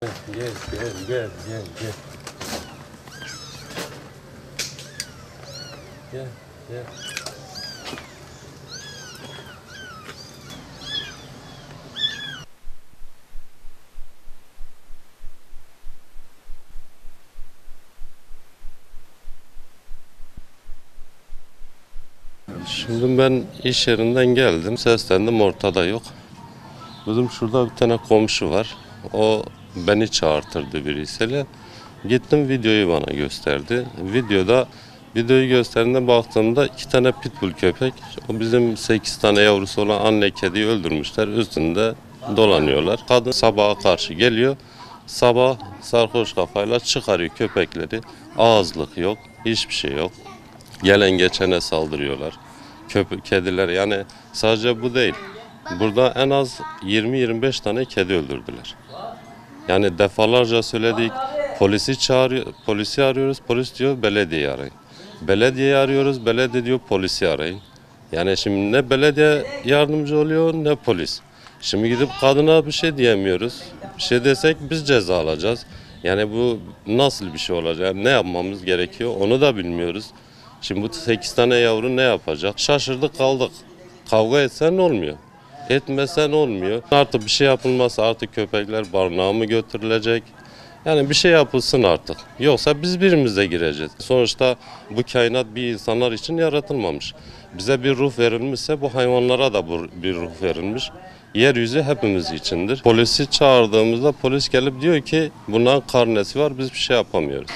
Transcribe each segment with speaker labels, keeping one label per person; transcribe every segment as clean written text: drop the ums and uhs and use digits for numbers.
Speaker 1: Gel, gel, gel, gel, gel. Gel, gel. Şimdi ben iş yerinden geldim, seslendim, ortada yok. Bizim şurada bir tane komşu var, o beni çağırtırdı birisiyle. Gittim, videoyu bana gösterdi. Videoyu gösterdiğinde baktığımda 2 tane pitbull köpek, o bizim 8 tane yavrusu olan anne kediyi öldürmüşler, üstünde dolanıyorlar. Kadın sabaha karşı geliyor, sabah sarhoş kafayla çıkarıyor köpekleri, ağızlık yok, hiçbir şey yok. Gelen geçene saldırıyorlar. Kediler, yani sadece bu değil. Burada en az 20-25 tane kedi öldürdüler. Yani defalarca söyledik. Polisi arıyoruz. Polis diyor belediyeyi arayın. Belediyeyi arıyoruz. Belediye diyor polisi arayın. Yani şimdi ne belediye yardımcı oluyor ne polis. Şimdi gidip kadına bir şey diyemiyoruz. Bir şey desek biz ceza alacağız. Yani bu nasıl bir şey olacak? Ne yapmamız gerekiyor onu da bilmiyoruz. Şimdi bu 8 tane yavru ne yapacak? Şaşırdık kaldık. Kavga etsen olmuyor. Etmesen olmuyor. Artık bir şey yapılmazsa artık köpekler barınağa mı götürülecek? Yani bir şey yapılsın artık. Yoksa biz birimize gireceğiz. Sonuçta bu kainat bir insanlar için yaratılmamış. Bize bir ruh verilmişse bu hayvanlara da bir ruh verilmiş. Yeryüzü hepimiz içindir. Polisi çağırdığımızda polis gelip diyor ki bunların karnesi var, biz bir şey yapamıyoruz.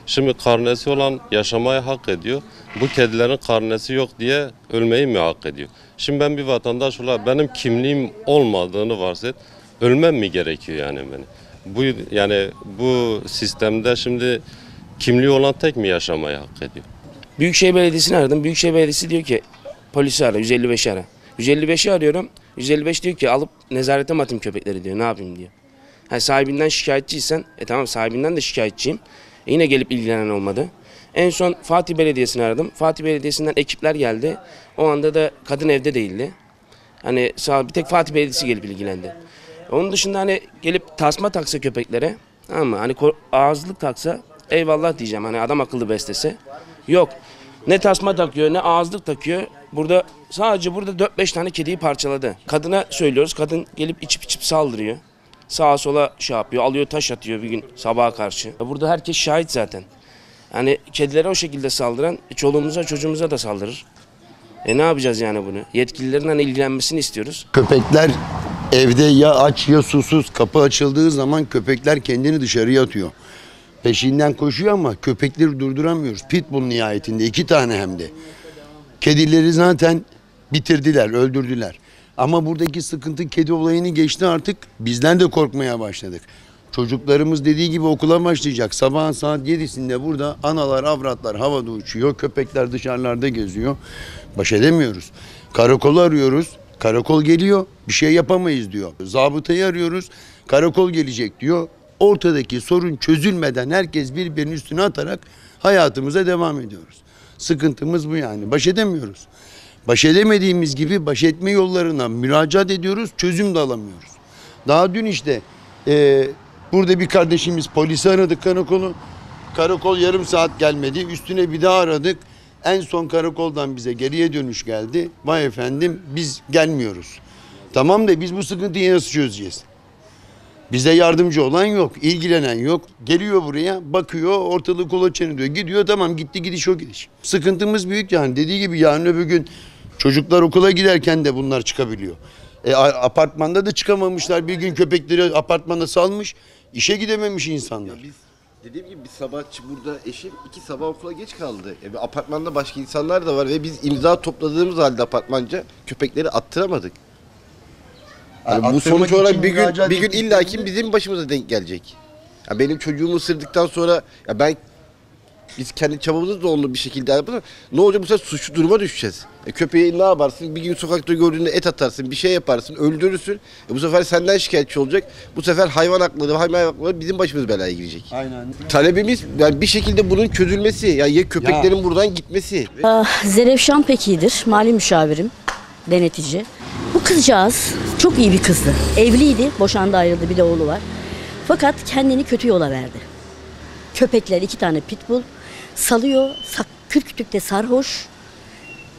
Speaker 1: Şimdi karnesi olan yaşamayı hak ediyor. Bu kedilerin karnesi yok diye ölmeyi mi hak ediyor? Şimdi ben bir vatandaş olarak benim kimliğim olmadığını varsayıp ölmem mi gerekiyor yani benim? Bu sistemde şimdi kimliği olan tek mi yaşamayı hak ediyor?
Speaker 2: Büyükşehir Belediyesi'ni aradım. Büyükşehir Belediyesi diyor ki polisi ara, 155'i ara. 155'i arıyorum. 155 diyor ki alıp nezarete mi atayım köpekleri diyor. Ne yapayım diyor. Ha, sahibinden şikayetçiysen, tamam sahibinden de şikayetçiyim. Yine gelip ilgilenen olmadı. En son Fatih Belediyesi'ni aradım. Fatih Belediyesi'nden ekipler geldi. O anda da kadın evde değildi. Hani bir tek Fatih Belediyesi gelip ilgilendi. Onun dışında hani gelip tasma taksa köpeklere, ama hani ağızlık taksa eyvallah diyeceğim. Hani adam akıllı beslese. Yok. Ne tasma takıyor ne ağızlık takıyor. Sadece burada 4-5 tane kediyi parçaladı. Kadına söylüyoruz. Kadın gelip içip saldırıyor. Sağa sola şey yapıyor. Alıyor taş atıyor bir gün sabaha karşı. Burada herkes şahit zaten. Hani kedilere o şekilde saldıran çoluğumuza çocuğumuza da saldırır. Ne yapacağız yani bunu? Yetkililerin hani ilgilenmesini istiyoruz.
Speaker 3: Köpekler evde ya aç ya susuz. Kapı açıldığı zaman köpekler kendini dışarıya atıyor. Peşinden koşuyor ama köpekleri durduramıyoruz. Pitbull nihayetinde 2 tane hem de. Kedileri zaten bitirdiler, öldürdüler. Ama buradaki sıkıntı kedi olayını geçti artık. Bizden de korkmaya başladık. Çocuklarımız dediği gibi okula başlayacak. Sabahın saat 7'sinde burada analar, avratlar havada uçuyor. Köpekler dışarılarda geziyor. Baş edemiyoruz. Karakolu arıyoruz. Karakol geliyor. Bir şey yapamayız diyor. Zabıtayı arıyoruz. Karakol gelecek diyor. Ortadaki sorun çözülmeden herkes birbirinin üstüne atarak hayatımıza devam ediyoruz. Sıkıntımız bu yani. Baş edemiyoruz. Baş edemediğimiz gibi baş etme yollarına müracaat ediyoruz. Çözüm de alamıyoruz. Daha dün işte burada bir kardeşimiz polisi aradık karakolu. Karakol yarım saat gelmedi. Üstüne bir daha aradık. En son karakoldan bize geriye dönüş geldi. Vay efendim biz gelmiyoruz. Tamam da biz bu sıkıntıyı nasıl çözeceğiz? Bize yardımcı olan yok, ilgilenen yok. Geliyor buraya, bakıyor, ortalığı kolaçan ediyor. Gidiyor, tamam gitti gidiş o gidiş. Sıkıntımız büyük yani. Dediği gibi yarın öbür gün çocuklar okula giderken de bunlar çıkabiliyor. Apartmanda da çıkamamışlar. Bir gün köpekleri apartmana salmış. İşe gidememiş insanlar.
Speaker 4: Ya biz dediğim gibi bir sabah burada eşim 2 sabah okula geç kaldı. Apartmanda başka insanlar da var ve biz imza topladığımız halde apartmanca köpekleri attıramadık. Yani bu sonuç olarak bir gün illaki bizim başımıza denk gelecek. Ya benim çocuğumu ısırdıktan sonra biz kendi çabamızla onu bir şekilde yapalım. Ne olacak bu sefer suçlu duruma düşeceğiz. Köpeği ne yaparsın? Bir gün sokakta gördüğünde et atarsın, bir şey yaparsın, öldürürsün. Bu sefer senden şikayetçi olacak. Bu sefer hayvan hakları bizim başımız belaya girecek.
Speaker 3: Aynen.
Speaker 4: Talebimiz yani bir şekilde bunun çözülmesi. Yani ya köpeklerin buradan gitmesi.
Speaker 5: Zerevşan Peki'dir. Mali müşavirim, denetici. Bu kızcağız çok iyi bir kızdı. Evliydi, boşandı ayrıldı, bir de oğlu var. Fakat kendini kötü yola verdi. Köpekler 2 tane pitbull salıyor, kürkütükte sarhoş.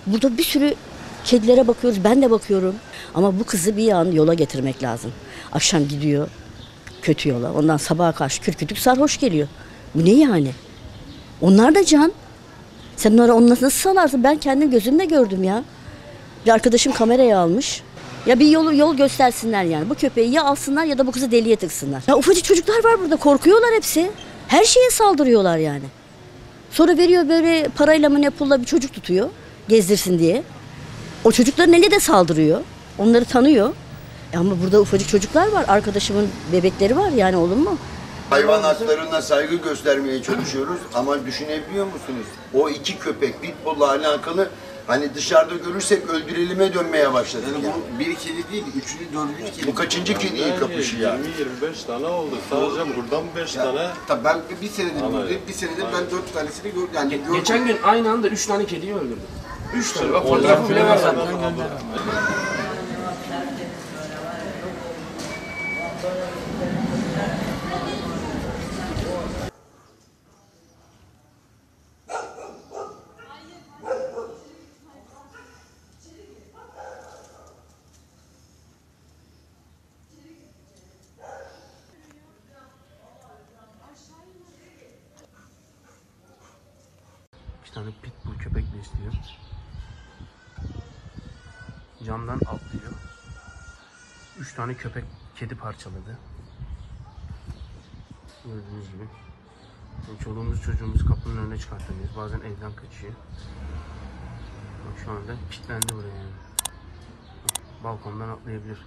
Speaker 5: Burada bir sürü kedilere bakıyoruz, ben de bakıyorum. Ama bu kızı bir an yola getirmek lazım. Akşam gidiyor kötü yola, ondan sabaha karşı kürkütük sarhoş geliyor. Bu ne yani? Onlar da can. Sen onu nasıl salarsın? Ben kendim gözümle gördüm ya. Bir arkadaşım kameraya almış. Ya bir yol göstersinler yani. Bu köpeği ya alsınlar ya da bu kızı deliye tıksınlar. Ya ufacık çocuklar var burada. Korkuyorlar hepsi. Her şeye saldırıyorlar yani. Sonra veriyor böyle parayla mı ne pulla bir çocuk tutuyor. Gezdirsin diye. O çocukların eline de saldırıyor. Onları tanıyor. Ama burada ufacık çocuklar var. Arkadaşımın bebekleri var yani, olur mu?
Speaker 3: Hayvan haklarına saygı göstermeye çalışıyoruz ama düşünebiliyor musunuz? O 2 köpek pitbull'la alakalı hani dışarıda görürsek öldürelime dönmeye başladık.
Speaker 4: Yani
Speaker 3: Yani.
Speaker 4: bu bir kedi değil, üçüncü, dördüncü kedi.
Speaker 3: Bu kaçıncı kediyi kapışı ya?
Speaker 1: 20-25 tane oldu. Sadece buradan 5 tane.
Speaker 4: Tabii ben bir senedir buradayım, bir senedir ben 4 tanesini gördüm. Yani gördüm.
Speaker 2: Geçen gün aynı anda 3 tane kediyi öldürdü. 3 tane. Bak fotoğrafı bile var zaten. Bir tane pitbull köpek besliyor. Camdan atlıyor. 3 tane kedi parçaladı. Gördüğünüz gibi. Yani çoluğumuz çocuğumuz kapının önüne çıkartamıyoruz. Bazen evden kaçıyor. Bak şu anda kilitlendi buraya yani. Balkondan atlayabilir.